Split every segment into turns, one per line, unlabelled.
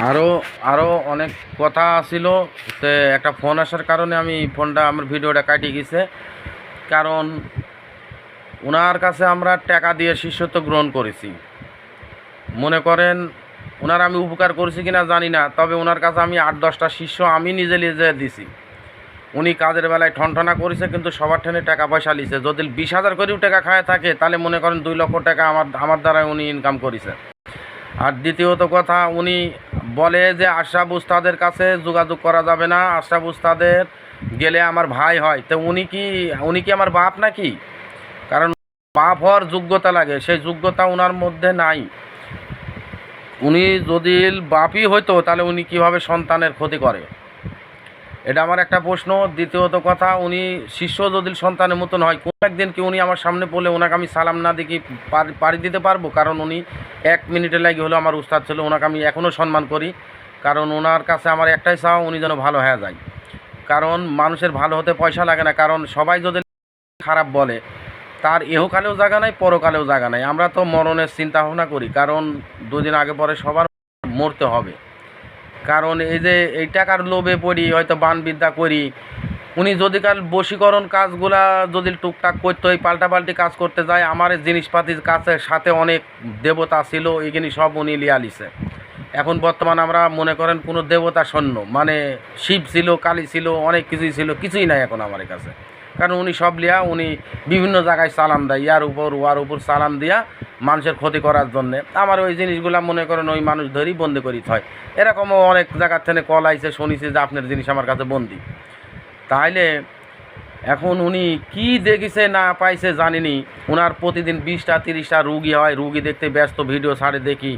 আরও আরও অনেক কথা ছিল। তো একটা ফোন আসার কারণে আমি ফোনটা আমার ভিডিওটা কাটিয়ে গেছে। কারণ ওনার কাছে আমরা টাকা দিয়ে শিষ্যত্ব গ্রহণ করেছি। মনে করেন ওনার আমি উপকার করেছি কিনা জানি না, তবে ওনার কাছে আমি 8-10টা শিষ্য আমি নিজে নিজে দিছি। উনি কাজের বেলায় ঠনঠনা করেছে, কিন্তু সবার ঠেনে টাকা পয়সা লিছে। যদি 20,000 করেও টাকা খায় থাকে, তাহলে মনে করেন 2 লক্ষ টাকা আমার দ্বারা উনি ইনকাম করেছে। আর দ্বিতীয়ত কথা, উনি বলে যে আশরাফ উস্তাদের কাছে যোগাযোগ করা যাবে না, আশরাফ উস্তাদের গেলে আমার ভাই হয়। তো উনি কি আমার বাপ নাকি? কারণ বাপ হওয়ার যোগ্যতা লাগে, সেই যোগ্যতা ওনার মধ্যে নাই। উনি যদি বাপই হইতো, তাহলে উনি কিভাবে সন্তানের ক্ষতি করে? এটা আমার একটা প্রশ্ন। দ্বিতীয়ত কথা, উনি শিষ্য যদি সন্তানের মতন হয়, কোন একদিন কি উনি আমার সামনে পড়লে ওনাকে আমি সালাম না দেখি পাড়ি দিতে পারবো? কারণ উনি 1 মিনিটের লাগে হলেও আমার উস্তাদ ছিল। ওনাকে আমি এখনও সম্মান করি। কারণ ওনার কাছে আমার একটাই চাওয়া, উনি যেন ভালো হয়ে যায়। কারণ মানুষের ভালো হতে পয়সা লাগে না। কারণ সবাই যদি খারাপ বলে, তার ইহকালেও জায়গা নাই, পরকালেও জায়গা নাই। আমরা তো মরণের চিন্তা ভাবনা করি, কারণ 2 দিন আগে পরে সবার মরতে হবে। কারণ এই যে এই টাকার লোভে পড়ি, হয়তো বানবিদ্যা করি। উনি যদি কাল বশীকরণ কাজগুলা যদি টুকটাক করতো, এই পাল্টাপাল্টি কাজ করতে যায়, আমার জিনিসপাতির কাছে সাথে অনেক দেবতা ছিল, এগুলি সব উনি লিয়া লিছে। এখন বর্তমান আমরা মনে করেন কোনো দেবতা শূন্য, মানে শিব ছিল, কালী ছিল, অনেক কিছুই ছিল, কিছুই নাই এখন আমার কাছে। কারণ উনি সব লিয়া উনি বিভিন্ন জায়গায় সালাম দেয়, ইয়ার উপর ওয়ার উপর সালাম দিয়া মানুষের ক্ষতি করার জন্যে। আমার ওই জিনিসগুলো মনে করেন ওই মানুষ ধরেই বন্দি করিতে হয়। এরকমও অনেক জায়গার থেকে কল আইছে, শুনেছি যে আপনার জিনিস আমার কাছে বন্দি। তাইলে এখন উনি কি দেখিছে না পাইছে জানিনি। ওনার প্রতিদিন 20টা-30টা রুগী হয়, রুগী দেখতে ব্যস্ত, ভিডিও ছাড়ে দেখি।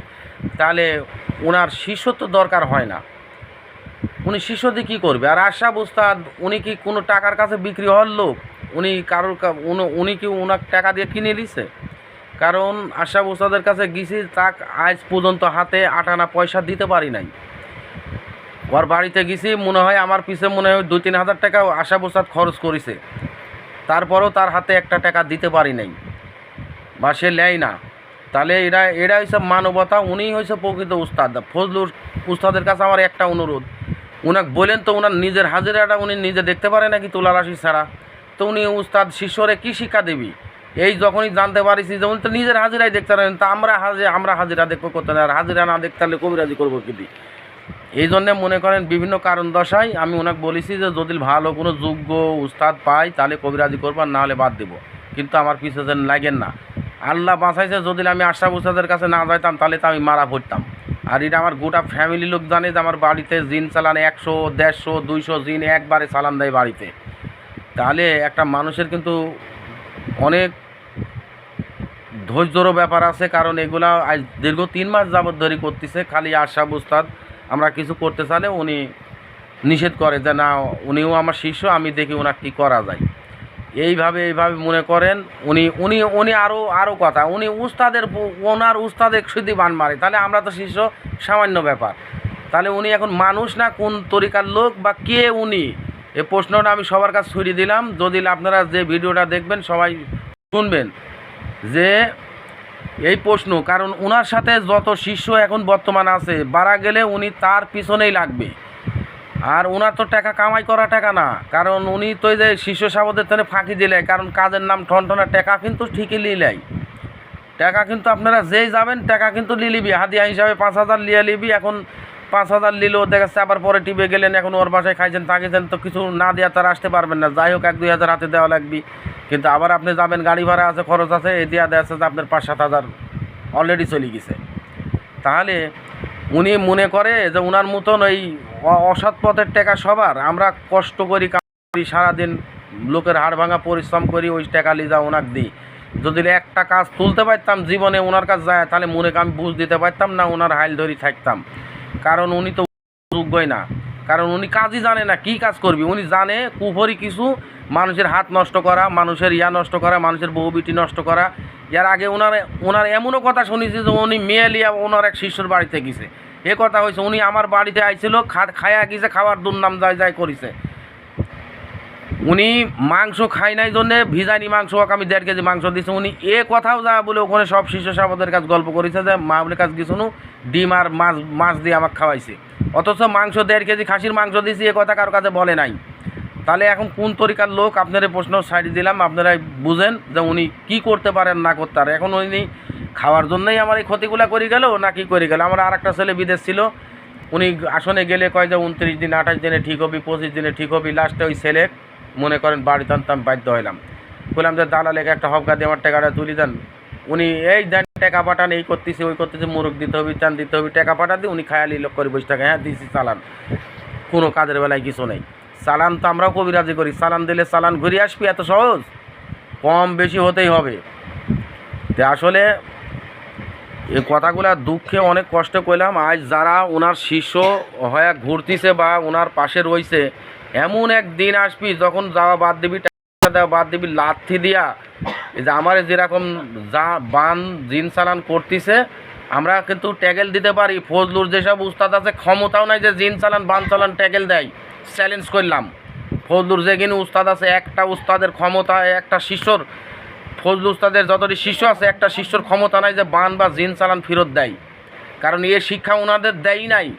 তাহলে ওনার শিষ্যত্ব দরকার হয় না, উনি শিষ্য দিয়ে কী করবে? আর আশরাফ উস্তাদ উনি কি কোনো টাকার কাছে বিক্রি হওয়ার লোক? উনি কারোর উনি কি ওনার টাকা দিয়ে কিনে নিছে? কারণ আশরাফ উস্তাদের কাছে গেছি, তাক আজ পর্যন্ত হাতে 8 আনা পয়সা দিতে পারি নাই। ওর বাড়িতে গেছি, মনে হয় আমার পিছে মনে হয় 2-3 হাজার টাকা আশরাফ উস্তাদ খরচ করেছে, তারপরও তার হাতে একটা টাকা দিতে পারি নাই, বা সে নেয় না। তাহলে এরা হচ্ছে মানবতা। উনিই হয়েছে প্রকৃত উস্তাদ। ফজলুর উস্তাদের কাছে আমার একটা অনুরোধ, উনাকে বলেন তো ওনার নিজের হাজিরাটা উনি নিজে দেখতে পারে নাকি তুলারাশি ছাড়া? তো উনি উস্তাদ শিষ্যরে কী শিক্ষা দেবি? এই যখনই জানতে পারিছি যে উনি তো নিজের হাজিরাই দেখতে পারেন, তা আমরা হাজিরা দেখবো করতে না? আর হাজিরা না দেখতে হলে কবিরাজি করবো কি? এই জন্যে মনে করেন বিভিন্ন কারণ দশায় আমি ওনাকে বলেছি যে যদি ভালো কোনো যোগ্য উস্তাদ পাই তাহলে কবিরাজি করবো, আর না হলে বাদ দেবো। কিন্তু আমার পিছনে যেন লাগেন না। আল্লাহ বাঁচাইছে, যদি আমি আশরাফ উস্তাদের কাছে না যাইতাম তাহলে তো আমি মারা পড়তাম। আর এটা আমার গোটা ফ্যামিলি লোক জানে যে আমার বাড়িতে জিন চালান 100, 150, 200 জিন একবারে চালান দেয় বাড়িতে। তাহলে একটা মানুষের কিন্তু অনেক ধৈর্যরও ব্যাপার আছে। কারণ এগুলা আজ দীর্ঘ 3 মাস যাবত ধরে করতেছে। খালি আশরাফ উস্তাদ আমরা কিছু করতে চাইলে উনি নিষেধ করে যে না, উনিও আমার শিষ্য, আমি দেখি ওনার কী করা যায়। এইভাবে মনে করেন উনি উনি উনি আরও কথা, উনি ওনার উস্তাদের শুধু বান মারে। তাহলে আমরা তো শিষ্য, সামান্য ব্যাপার। তাহলে উনি এখন মানুষ না কোন তরিকার লোক, বা কে উনি? এই প্রশ্নটা আমি সবার কাছে ছড়িয়ে দিলাম। যদি আপনারা যে ভিডিওটা দেখবেন সবাই শুনবেন যে এই প্রশ্ন। কারণ ওনার সাথে যত শিষ্য এখন বর্তমান আছে, বাড়া গেলে উনি তার পিছনেই লাগবে। আর ওনার তো টাকা কামাই করা টাকা না, কারণ উনি তো যে শিষ্য সাবদের থেকে ফাঁকি দিলে, কারণ কাজের নাম ঠনঠনা, টাকা কিন্তু ঠিকই লিলাই। টাকা কিন্তু আপনারা যেই যাবেন টাকা কিন্তু লিলিবি, হাদিয়া হিসাবে 5,000 লিয়ে লিবি। এখন 5,000 লিলেও দেখাচ্ছে আবার পরে টিপে গেলেন, এখন ওর বাসায় খাইছেন থাকিছেন, তো কিছু না দেওয়া তারা আসতে পারবেন না। যাই হোক 1-2 হাজার হাতে দেওয়া লাগবে। কিন্তু আবার আপনি যাবেন, গাড়ি ভাড়া আছে, খরচ আছে, এই দেওয়া দেওয়া আছে যে আপনার 5-7 হাজার অলরেডি চলে গেছে। তাহলে উনি মনে করে যে ওনার মতন এই অসৎ পথের টাকা সবার। আমরা কষ্ট করি, সারাদিন লোকের হাড় ভাঙা পরিশ্রম করি, ওই টাকা লিজা ওনাকে দিই। যদি একটা কাজ তুলতে পারতাম জীবনে ওনার কাছে যায়, তাহলে মনে আমি বুঝ দিতে পারতাম না, ওনার হাইল ধরি থাকতাম। কারণ উনি তো যোগ্যই না, কারণ উনি কাজই জানে না কি কাজ করবি। উনি জানে কুফরি কিছু, মানুষের হাত নষ্ট করা, মানুষের নষ্ট করা, মানুষের বউ বিটি নষ্ট করা। এর আগে ওনার এমনও কথা শুনেছি যে উনি মেয়ে লিয়া ওনার এক শিষ্যর বাড়িতে গেছে। এ কথা হয়েছে, উনি আমার বাড়িতে আইছিল, খায়া গেছে, খাওয়ার দুর্নাম যায় করেছে। উনি মাংস খাই নাই জন্যে ভিজাইনি মাংস হোক আমি 1.5 কেজি মাংস দিছি। উনি এ কথাও যা বলে ওখানে সব শিষ্য সাহেবদের কাছে গল্প করেছে যে মামুনের কাছে গেছুন ডিম আর মাছ দিয়ে আমাকে খাওয়াইছে, অথচ মাংস 1.5 কেজি খাসির মাংস দিয়েছি এ কথা কারো কাছে বলে নাই। তাহলে এখন কোন তরিকার লোক? আপনারা প্রশ্ন সাইড দিলাম, আপনারাই বুঝেন যে উনি কি করতে পারেন না করতে পারে। এখন উনি খাওয়ার জন্যই আমার এই ক্ষতিগুলা করে গেল না কি করে গেল? আমার আর একটা ছেলে বিদেশ ছিল, উনি আসনে গেলে কয় যে 29 দিন 28 দিনে ঠিক হবি, 25 দিনে ঠিক হবি। লাস্টে ওই ছেলে মনে করেন বাড়িতে আনতাম, বাধ্য হইলাম, বললাম যে দালালেকে একটা হবকা দিয়ে আমার টাকাটা তুলি দেন। উনি এই দেন টাকা পাঠান, এই করতেছি ওই করতেছি, মুরগ দিতে হবে, চান দিতে হবে, টাকা পাঠা দিয়ে উনি খায়ালি লোক করে বসে থাকে। হ্যাঁ দিছি চালান, কোনো কাজের বেলায় কিছু নেই। চালান তো আমরাও কবিরাজি করি, চালান দিলে চালান ঘুরে আসবি, এত সহজ? কম বেশি হতেই হবে। তো আসলে এই কথাগুলা দুঃখে অনেক কষ্ট কইলাম। আজ যারা ওনার শিষ্য হয়ে ঘুরতিছে বা ওনার পাশে রয়েছে, এমন এক দিন আসবি যখন যাওয়া বাদ দিবি, টাকা দেওয়া বাদ দিবি, লাথি দিয়া এই যে আমার যেরকম যা বান জিন চালান করতেছে, আমরা কিন্তু ট্যাগেল দিতে পারি। ফজলুর যেসব উস্তাদ আছে ক্ষমতাও নাই যে জিন চালান বান চালান ট্যাগেল দেয়। চ্যালেঞ্জ করলাম, ফজলুর যেখানে উস্তাদ আছে, একটা উস্তাদের ক্ষমতা, একটা শিষ্যর, ফজলু উস্তাদের যতটি শিষ্য আছে একটা শিষ্যর ক্ষমতা নাই যে বান বা জিন চালান ফেরত দেয়, কারণ এ শিক্ষা ওনাদের দেয়ই নাই।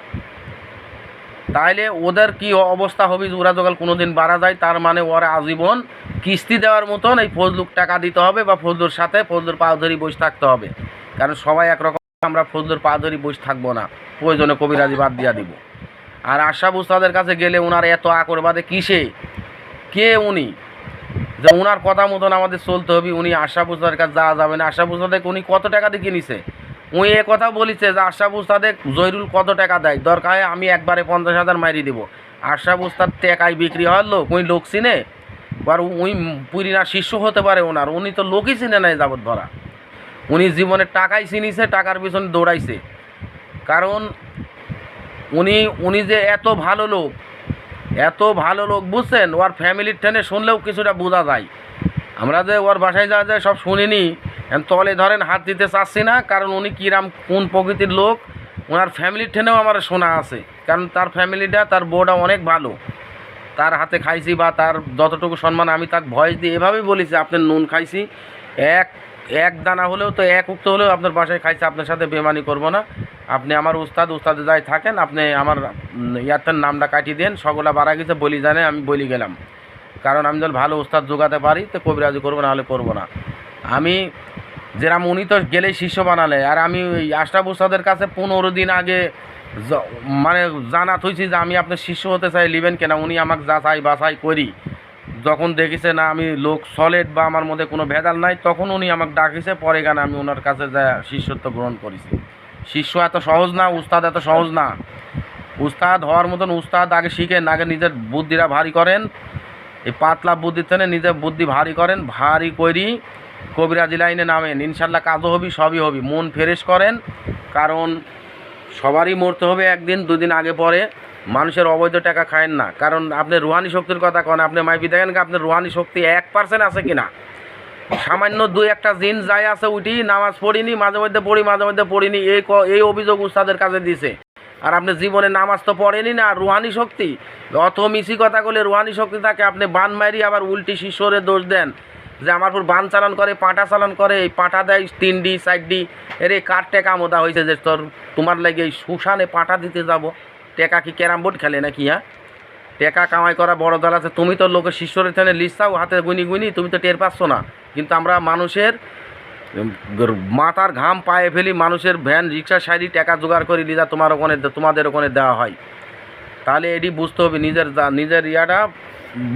তাইলে ওদের কি অবস্থা হবে? ওরা যখন কোনো দিন বাড়া যায়, তার মানে ওরা আজীবন কিস্তি দেওয়ার মতন এই ফজলুক টাকা দিতে হবে বা ফজলুর সাথে ফজলুর পা ধরি বসে থাকতে হবে। কারণ সবাই একরকম, আমরা ফজলুর পা ধরি বসে থাকবো না, প্রয়োজনে কবিরাজি বাদ দিয়া দিব। আর আশরাফ উস্তাদের কাছে গেলে ওনার এত আকর বাদে কিসে? কে উনি যে ওনার কথা মতন আমাদের চলতে হবে? উনি আশরাফ উস্তাদের কাছে যাওয়া যাবে না। আশরাফ উস্তাদে উনি কত টাকা দিয়ে কিনেছে? উনি এ কথা বলিছে যে আশরাফ উস্তাদে জহিরুল কত টাকা দেয়, দরকার হয় আমি একবারে 50,000 মারি দিব। আশরাফ উস্তাদ টাকায় বিক্রি হওয়ার লোক, উনি লোক চিনে? আর উনি পুরি না শিষ্য হতে পারে ওনার? উনি তো লোকই চিনে নাই যাবত ধরা। উনি জীবনে টাকাই চিনিছে, টাকার পিছনে দৌড়াইছে। কারণ উনি যে এত ভালো লোক, এত ভালো লোক, বুঝছেন? ওর ফ্যামিলির টেনে শুনলেও কিছুটা বোঝা যায়। আমরা যে ওর বাসায় যাওয়া যায় সব শুনিনি, তলে ধরেন হাত দিতে চাচ্ছি না, কারণ উনি কিরাম কোন প্রকৃতির লোক ওনার ফ্যামিলির টেনেও আমার শোনা আছে। কারণ তার ফ্যামিলিটা, তার বউটা অনেক ভালো, তার হাতে খাইছি বা তার যতটুকু সম্মান আমি তাকে ভয়েস দিয়ে এভাবেই বলেছি, আপনার নুন খাইছি, এক দানা হলেও তো, এক উক্ত হলেও আপনার বাসায় খাইছি, আপনার সাথে বেমানি করব না। আপনি আমার উস্তাদে যাই থাকেন, আপনি আমার ইয়ারটার নামটা কাটিয়ে দেন, সকলা বাড়া গেছে বলি জানে, আমি বলি গেলাম। কারণ আমি যখন ভালো উস্তাদ জোগাতে পারি তো কবিরাজি করবো, না হলে করবো না। আমি যেরাম, উনি তো গেলেই শিষ্য বানালে, আর আমি ওই আশরাফ উস্তাদের কাছে 15 দিন আগে মানে জানা থইছি যে আমি আপনার শিষ্য হতে চাই, নেবেন কেনা? উনি আমাকে যাচাই বাছাই করি, যখন দেখেছে না আমি লোক সলিড বা আমার মধ্যে কোনো ভেজাল নাই, তখন উনি আমাকে ডাকিছে। পরে গানে আমি ওনার কাছে যা শিষ্যত্ব গ্রহণ করেছি। শিষ্য এত সহজ না, উস্তাদ এত সহজ না। উস্তাদ হওয়ার মতন উস্তাদ আগে শিখেন, আগে নিজের বুদ্ধিটা ভারী করেন। এই পাতলা বুদ্ধির থেকে নিজের বুদ্ধি ভারী করেন, ভারী করি কবিরাজি লাইনে নামেন, ইনশাল্লাহ কাজও হবি, সবই হবি। মন ফ্রেশ করেন, কারণ সবারই মরতে হবে একদিন, দুদিন আগে পরে। মানুষের অবৈধ টাকা খায়েন না। কারণ আপনি রুহানি শক্তির কথা কন, আপনি মাইপি দেখেন আপনার রুহানি শক্তি 1% আছে কিনা? সামান্য 2-1টা জিন যাই আছে, উঠি নামাজ পড়িনি, মাঝে মধ্যে পড়ি, মাঝে মধ্যে পড়িনি, এই অভিযোগ উস্তাদের কাছে দিছে। আর আপনি জীবনে নামাজ তো পড়েনি না, রুহানি শক্তি অত মিছি কথা বলে রুহানি শক্তি থাকে। আপনি বান মারি আবার উল্টি শিষ্যরে দোষ দেন যে আমার পর বান চালান করে, পাটা চালান করে, এই পাটা দেয় 3D 4D। এরে কার টেকা মোদা হয়েছে যে তোমার লাগে এই সুশানে পাটা দিতে যাব? টেকা কি ক্যারাম বোর্ড খেলে নাকি? হ্যাঁ, টেকা কামাই করা বড় দল আছে। তুমি তো লোকের শিষ্যরের টেনে লিস্টাও হাতে গুনি, তুমি তো টের পাচ্ছ না। কিন্তু আমরা মানুষের মাথার ঘাম পায়ে ফেলি, মানুষের ভ্যান রিক্সা সাইডি টাকা জোগাড় করি, লিজা তোমাদের ওখানে দেওয়া হয়। তাহলে এটি বুঝতে হবে, নিজের ইয়াটা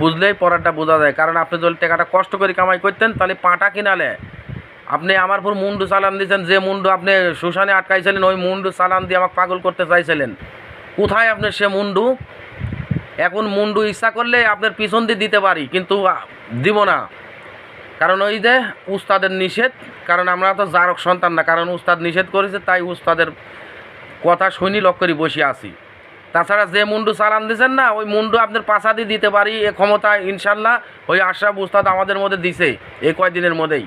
বুঝলেই পরেরটা বোঝা যায়। কারণ আপনি যদি টাকাটা কষ্ট করে কামাই করতেন, তাহলে পাটা কিনালে আপনি আমার পর মুন্ডু চালান দিয়েছেন। যে মুন্ডু আপনি শ্মশানে আটকাইছিলেন, ওই মুন্ডু চালান দিয়ে আমাকে পাগল করতে চাইছিলেন। কোথায় আপনার সে মুন্ডু? এখন মুন্ডু ইচ্ছা করলে আপনার পিছন দিয়ে দিতে পারি, কিন্তু দিব না। কারণ ওই যে উস্তাদের নিষেধ, কারণ আমরা তো জারক সন্তান না, কারণ উস্তাদ নিষেধ করেছে, তাই উস্তাদের কথা শুনি লক্ষ করে বসে আছি। তাছাড়া যে মুন্ডু চালান দিয়েছেন না, ওই মুন্ডু আপনার পাশা দিয়ে দিতে পারি, এ ক্ষমতা ইনশাল্লাহ ওই আশরাফ উস্তাদ আমাদের মধ্যে দিছে। এই কয়দিনের মধ্যেই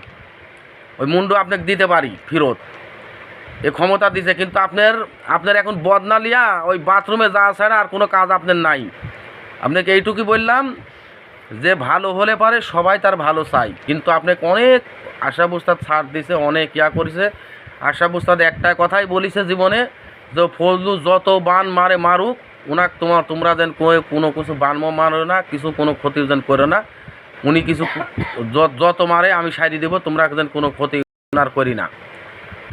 ওই মুন্ডু আপনাকে দিতে পারি ফেরত, এ ক্ষমতা দিছে। কিন্তু আপনার এখন বদনা লিয়া ওই বাথরুমে যাওয়া ছাড়া আর কোনো কাজ আপনার নাই। আপনাকে এইটুকুই বললাম যে ভালো হলে পারে সবাই তার ভালো চাই, কিন্তু আপনাকে অনেক আশা বুস্তাদ ছাড় দিছে, অনেক ইয়া করেছে। আশা বুস্তাদ একটা কথাই বলিছে জীবনে, যে ফজলু যত বান মারে মারুক, ওনাক তোমরা যেন কোনো কিছু বান মারো না, কিছু কোনো ক্ষতি যেন করো না। উনি কিছু যত মারে আমি সাইডে দেবো, তোমরা যেন কোনো ক্ষতি আর করি না।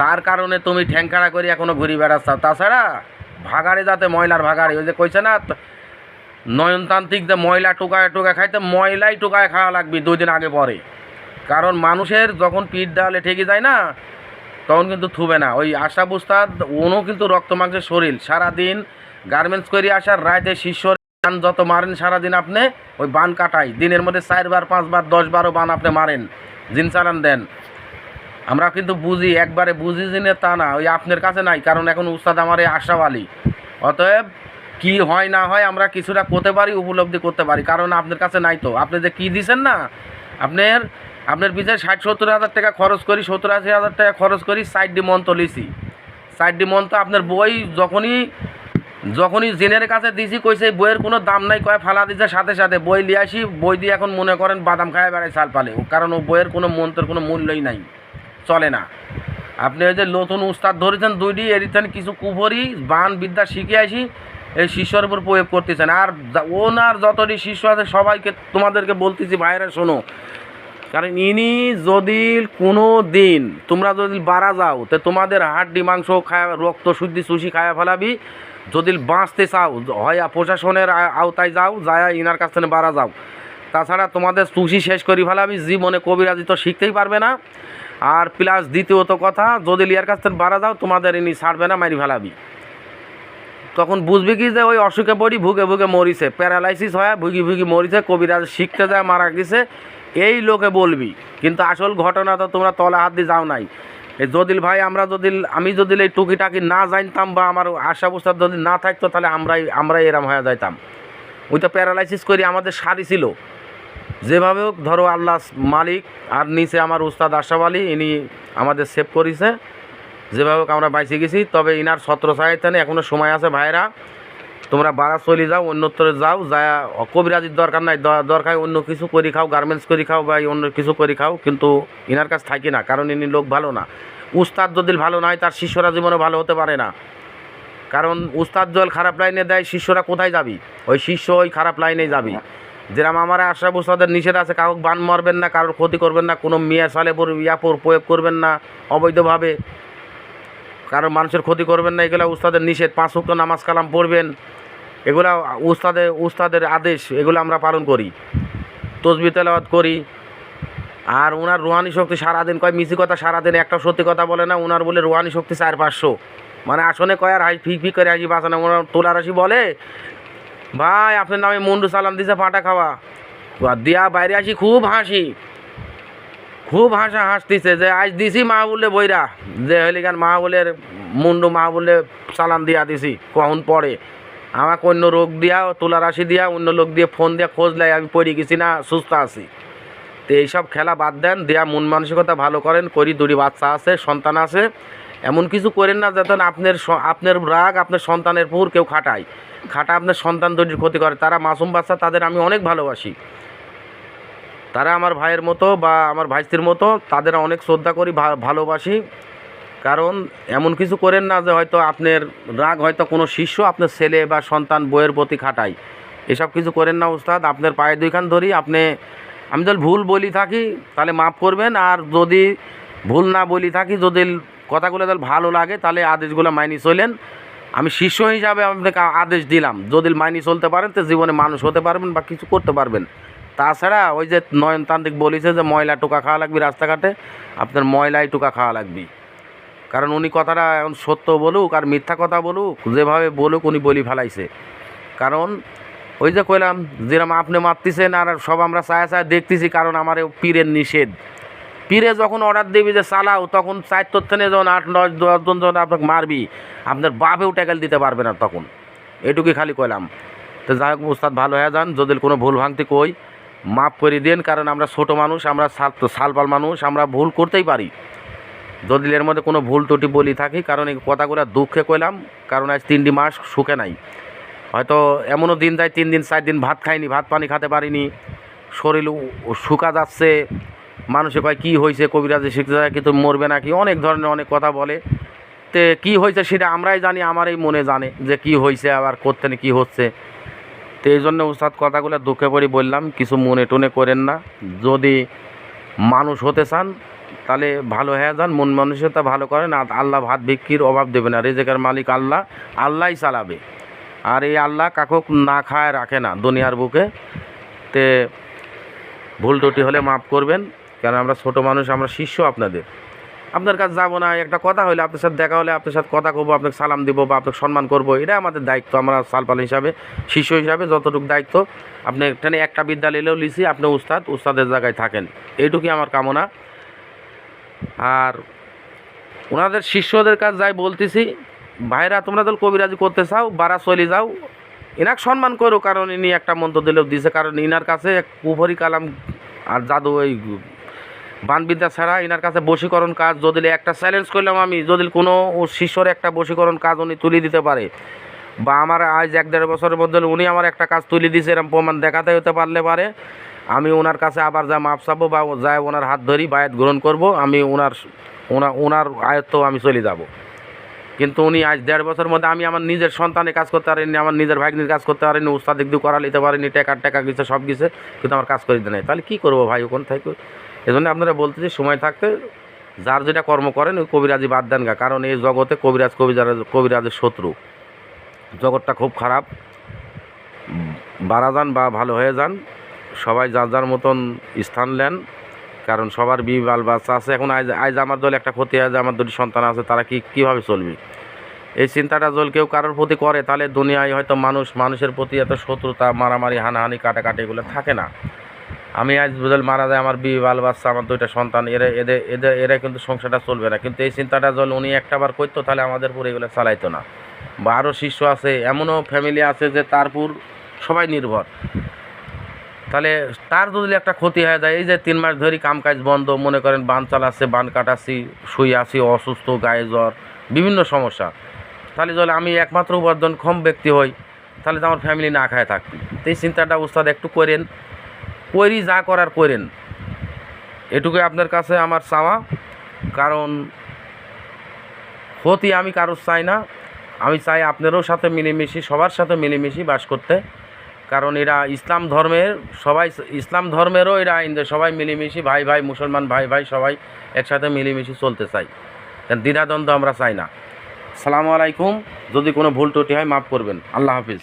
তার কারণে তুমি ঠ্যাংখাড়া করি এখনো ঘুরি বেড়াচ্ছ। তাছাড়া ভাগাড়ে যাতে ময়লার ভাগাড়ে, ওই যে কইছে না নয়নতান্ত্রিক যে ময়লা টোকায় টোকা খাইতে, ময়লাই টোকায় খাওয়া লাগবে 2 দিন আগে পরে। কারণ মানুষের যখন পিঠ দেওয়ালে ঠেকে যায় না, তখন কিন্তু থুবে না। ওই আশা বুস্তাদ উনও কিন্তু রক্ত মাংসের শরীর, সারাদিন গার্মেন্টস করে আসার রাতে শিষ্য বান যত মারেন সারাদিন আপনি, ওই বান কাটাই দিনের মধ্যে 4 বার 5 বার 10 বারও বান আপনি মারেন, জিন চালান দেন। আমরা কিন্তু বুঝি, একবারে বুঝি জিনে তা না, ওই আপনার কাছে নাই, কারণ এখন উস্তাদ আমার এই আশাওয়ালি। অতএব কি হয় না হয় আমরা কিছুটা করতে পারি, উপলব্ধি করতে পারি, কারণ আপনার কাছে নাই। তো আপনি যে কী দিছেন না, আপনার পিছনে 60-70 হাজার টাকা খরচ করি, 70-80 হাজার টাকা খরচ করি, 60 মন্ত্র লিছি। 60 মন্ত্র আপনার বই যখনই জেনের কাছে দিছি, কইছে বইয়ের কোনো দাম নাই, কয় ফালা দিছে, সাথে সাথে বই লিয়ে আসি। বই দিয়ে এখন মনে করেন বাদাম খায় বেড়ায় চাল পালে, কারণ ও বইয়ের কোনো মন্ত্রের কোনো মূল্যই নাই, চলে না। আপনি ওই যে নতুন উস্তাদ ধরেছেন 2টি, এরিতেন কিছু কুফরি বান বিদ্যা শিখে আসি, এই শিষ্যর উপর প্রয়োগ করতেছেন। আর ওনার যতটি শিষ্য আছে সবাইকে তোমাদেরকে বলতেছি, ভাইরা শোনো, কারণ ইনি যদি কোনো দিন তোমরা যদি বাড়া যাও, তো তোমাদের হাড্ডি মাংস খায়া, রক্ত শুদ্ধি চুষি খায়া ফেলাবি। যদি বাঁচতে চাও, হয় প্রশাসনের আওতায় যাও, যায় ইনার কাছ থেকে বাড়া যাও, তাছাড়া তোমাদের চুষি শেষ করি ফেলাবি। জীবনে কবিরাজি তো শিখতেই পারবে না। আর প্লাস দ্বিতীয়ত কথা, যদি লিয়ার কাছ থেকে বাড়া যাও, তোমাদের ইনি ছাড়বে না, মারি ফেলাবি। তখন বুঝবি কি যে ওই অসুখে পড়ি ভুগে ভুগে মরিছে, প্যারালাইসিস হয় ভুগি ভুগি মরিছে, কবিরাজ শিখতে যায় মারা গেছে, এই লোকে বলবি। কিন্তু আসল ঘটনা তো তোমরা তলা হাত দিয়ে যাও নাই। এই যদি ভাই আমি যদি এই টুকিটাকি না জানতাম, বা আমার আশা বুস্তাদ যদি না থাকতো, তাহলে আমরাই এরম হয়ে যাইতাম। ওই তো প্যারালাইসিস করি আমাদের সারি ছিল। যেভাবে হোক ধরো আল্লাহ মালিক, আর নিচে আমার উস্তাদ আশরাফ আলী, ইনি আমাদের সেভ করেছে। যেভাবে হোক আমরা বাইসে গেছি। তবে ইনার ছত্র ছায়াতে এখনও সময় আছে ভাইরা, তোমরা বাড়া চলে যাও, অন্যত্রে যাও, যায় কবিরাজির দরকার নাই, দরকার অন্য কিছু করি খাও, গার্মেন্টস করি খাও, বা অন্য কিছু করি খাও, কিন্তু ইনার কাছে থাকি না, কারণ ইনি লোক ভালো না। উস্তাদ যদি ভালো না হয়, তার শিষ্যরা জীবনে ভালো হতে পারে না। কারণ উস্তাদ জল খারাপ লাইনে দেয়, শিষ্যরা কোথায় যাবি? ওই শিষ্য ওই খারাপ লাইনেই যাবি। যেরকম আমার আশরাফ উস্তাদের নিষেধ আছে, কাউকে বান মারবেন না, কারোর ক্ষতি করবেন না, কোনো মেয়ে সালে প্রয়োগ করবেন না অবৈধভাবে, কারণ মানুষের ক্ষতি করবেন না, এগুলো উস্তাদের নিষেধ। 5 ওয়াক্ত নামাজ কালাম পড়বেন, এগুলা উস্তাদের আদেশ, এগুলো আমরা পালন করি, তসবিহ তেলাওয়াত করি। আর ওনার রুহানি শক্তি সারাদিন, কয় মিছি কথা, সারাদিন একটা সত্যি কথা বলে না। ওনার বলে রুহানি শক্তি 400-500, মানে আসনে কয় আর ফি করে হাসি বাঁচানো। ওনার তোলার হাসি বলে, ভাই আপনার নামে মুন্ডু সালাম দিছে পাটা খাওয়া দিয়া, বাইরে আসি খুব হাসতিছে, যে আজ দিছি মাহবুলে বইরা, যে হলিগান মাহবুলের মুন্ডু মাহবুলে সালাম দিয়া দিছি, কখন পরে আমাকে অন্য রোগ দিয়া, তোলার রাশি দিয়া, অন্য লোক দিয়ে ফোন দিয়া খোঁজ লাই, আমি পড়ে গেছি না, সুস্থ আছি। তো এইসব খেলা বাদ দেন, দেয়া মন মানসিকতা ভালো করেন। 2টি বাচ্চা আছে, সন্তান আছে, এমন কিছু করেন না যাতে আপনার রাগ আপনার সন্তানের পুর কেউ খাটা আপনার সন্তান 2টির ক্ষতি করে। তারা মাসুম বাচ্চা, তাদের আমি অনেক ভালোবাসি, তারা আমার ভাইয়ের মতো বা আমার ভাইস্তির মতো, তাদের অনেক শ্রদ্ধা করি, ভালোবাসি। কারণ এমন কিছু করেন না যে হয়তো আপনার রাগ হয়তো কোনো শিষ্য আপনার ছেলে বা সন্তান বইয়ের প্রতি খাটায়, এসব কিছু করেন না উস্তাদ। আপনার পায়ে 2 খান ধরি, আমি যদি ভুল বলি থাকি তাহলে মাফ করবেন, আর যদি ভুল না বলি থাকি, যদি কথাগুলো তাহলে ভালো লাগে, তাহলে আদেশগুলো মাইনি চলেন। আমি শিষ্য হিসাবে আপনাকে আদেশ দিলাম, যদি মাইনি চলতে পারেন তো জীবনে মানুষ হতে পারবেন বা কিছু করতে পারবেন। তাছাড়া ওই যে নয়নতান্ত্রিক বলেছে যে ময়লা টোকা খাওয়া লাগবে রাস্তাঘাটে, আপনার ময়লাই টোকা খাওয়া লাগবে। কারণ উনি কথাটা এখন সত্য বলুক আর মিথ্যা কথা বলুক, যেভাবে বলুক উনি বলি ফেলাইছে। কারণ ওই যে কইলাম, যেরকম আপনি মারতেছেন আর সব আমরা চায়া দেখতেছি, কারণ আমার পীরের নিষেধ। পীরে যখন অর্ডার দিবি যে চালাও, তখন 4 থেকে যখন 8-9-10 জন যখন আপনাকে মারবি, আপনার বাপেও ট্যাকেল দিতে পারবে না তখন। এটুকুই খালি কইলাম। তো যাই হোক উস্তাদ, ভালো হয়ে যান। যদি কোনো ভুল ভাঙতি কই মাফ করে দেন, কারণ আমরা ছোট মানুষ, আমরা সালপাল মানুষ, আমরা ভুল করতেই পারি। যদি এর মধ্যে কোনো ভুল ত্রুটি বলি থাকি, কারণ এই কথাগুলো দুঃখে কইলাম, কারণ আজ 3টি মাস সুখে নাই। হয়তো এমনও দিন যায় 3 দিন 4 দিন ভাত খাইনি, ভাত পানি খেতে পারিনি, শরীর শুকা যাচ্ছে, মানুষে কয় কী হয়েছে, কবিরাজি শিখতে যায় কিন্তু মরবে নাকি, অনেক ধরনের অনেক কথা বলে। তে কী হয়েছে সেটা আমরাই জানি, আমার এই মনে জানে যে কী হয়েছে আবার করতে কী হচ্ছে। তো এই জন্য উস্তাদ কথাগুলো দুঃখে পড়ি বললাম, কিছু মনে টনে করেন না। যদি মানুষ হতে চান তাহলে ভালো হয়ে যান, মন মানসিকতা ভালো করেন। আর আল্লাহ ভাত ভিক্ষির অভাব দেবে না, রেজেকের মালিক আল্লাহ, আল্লাহই চালাবে। আর এই আল্লাহ কাকুক না খায় রাখে না দুনিয়ার বুকে। তে ভুল ত্রুটি হলে মাফ করবেন, কারণ আমরা ছোট মানুষ, আমরা শিষ্য আপনাদের। আপনার কাছে যাবো না, একটা কথা হলে আপনার সাথে দেখা হলে আপনার সাথে কথা করবো, আপনাকে সালাম দিব বা আপনাকে সম্মান করবো, এটা আমাদের দায়িত্ব। আমরা সালপাল হিসাবে, শিষ্য হিসাবে যতটুকু দায়িত্ব, আপনি এখানে একটা বিদ্যালয়েও লিখি আপনি উস্তাদের জায়গায় থাকেন, এইটুকুই আমার কামনা। আর ওনাদের শিষ্যদের কাছে যাই বলতেছি, ভাইরা তোমরা তো কবিরাজি করতে চাও, বারা চলে যাও, এনাক সম্মান করো, কারণ ইনি একটা মন্ত্র দিলেও দিছে, কারণ ইনার কাছে কুফরি কালাম আর জাদু ওই বানবিদ্যা ছাড়া এনার কাছে বশীকরণ কাজ, যদি একটা চ্যালেঞ্জ করলাম আমি, যদি কোনো শিষ্যর একটা বশীকরণ কাজ উনি তুলে দিতে পারে, বা আমার আজ 1-1.5 বছরের মধ্যে উনি আমার একটা কাজ তুলে দিয়েছে এরকম প্রমাণ দেখাতে হতে পারে, আমি ওনার কাছে আবার যা মাপ চাবো বা যায় ওনার হাত ধরি বায়াত গ্রহণ করব, আমি ওনার আয়ত্ত আমি চলে যাব। কিন্তু উনি আজ 1.5 বছরের মধ্যে আমি আমার নিজের সন্তানের কাজ করতে পারিনি, আমার নিজের ভাগ্নির কাজ করতে পারিনি, উস্তাদ দিক দিয়ে করা নিতে পারিনি, টাকা গেছে সব গেছে, কিন্তু আমার কাজ করে দিতে নাই, তাহলে কী করবো ভাই ওখান থেকে? এই জন্য আপনারা বলতেছি সময় থাকতে যার যেটা কর্ম করেন ওই কবিরাজি বাদ দেন গা, কারণ এই জগতে কবিরাজের শত্রু, জগৎটা খুব খারাপ। বাড়া যান বা ভালো হয়ে যান, সবাই যার যার মতন স্থান নেন, কারণ সবার বাল বাচ্চা আছে। এখন আজ আমার দল একটা ক্ষতি হয় যে আমার 2টি সন্তান আছে, তারা কীভাবে চলবে? এই চিন্তাটা যদি কেউ কারোর প্রতি করে, তাহলে দুনিয়ায় হয়তো মানুষের প্রতি এত শত্রুতা, মারামারি, হানাহানি, কাটাকাটি এগুলো থাকে না। আমি আজ বুঝল মারা যায়, আমার বাল বাচ্চা, আমার 2টা সন্তান, এরা কিন্তু সংসারটা চলবে না। কিন্তু এই চিন্তাটা যদি উনি একটাবার করতো, তাহলে আমাদের পুরো এগুলো চালাইতো না। বা আরও শিষ্য আছে, এমনও ফ্যামিলি আছে যে তারপর সবাই নির্ভর, তাহলে তার যদি একটা ক্ষতি হয়ে যায়, এই যে 3 মাস ধরে কাজ বন্ধ, মনে করেন বান চালাচ্ছে, বান কাটাচ্ছি, শুয়ে আছি, অসুস্থ, গায়ে জ্বর, বিভিন্ন সমস্যা, তাহলে যদি আমি একমাত্র উপার্জনক্ষম ব্যক্তি হই, তাহলে তো আমার ফ্যামিলি না খায় থাকবে। তো এই চিন্তাটা উস্তাদ একটু করেন, যা করার করেন, এটুকুই আপনার কাছে আমার চাওয়া। কারণ ক্ষতি আমি কারোর চাই না, আমি চাই আপনারও সাথে মিলেমিশি, সবার সাথে মিলেমিশি বাস করতে। কারণ এরা ইসলাম ধর্মেরও এরা আইন দেয়, সবাই মিলেমিশি, ভাই ভাই, মুসলমান ভাই ভাই, সবাই একসাথে মিলেমিশি চলতে চাই, কারণ দ্বিধাদ্বন্দ্ব আমরা চাই না। আসসালামু আলাইকুম। যদি কোনো ভুল ত্রুটি হয় মাফ করবেন। আল্লাহ হাফিজ।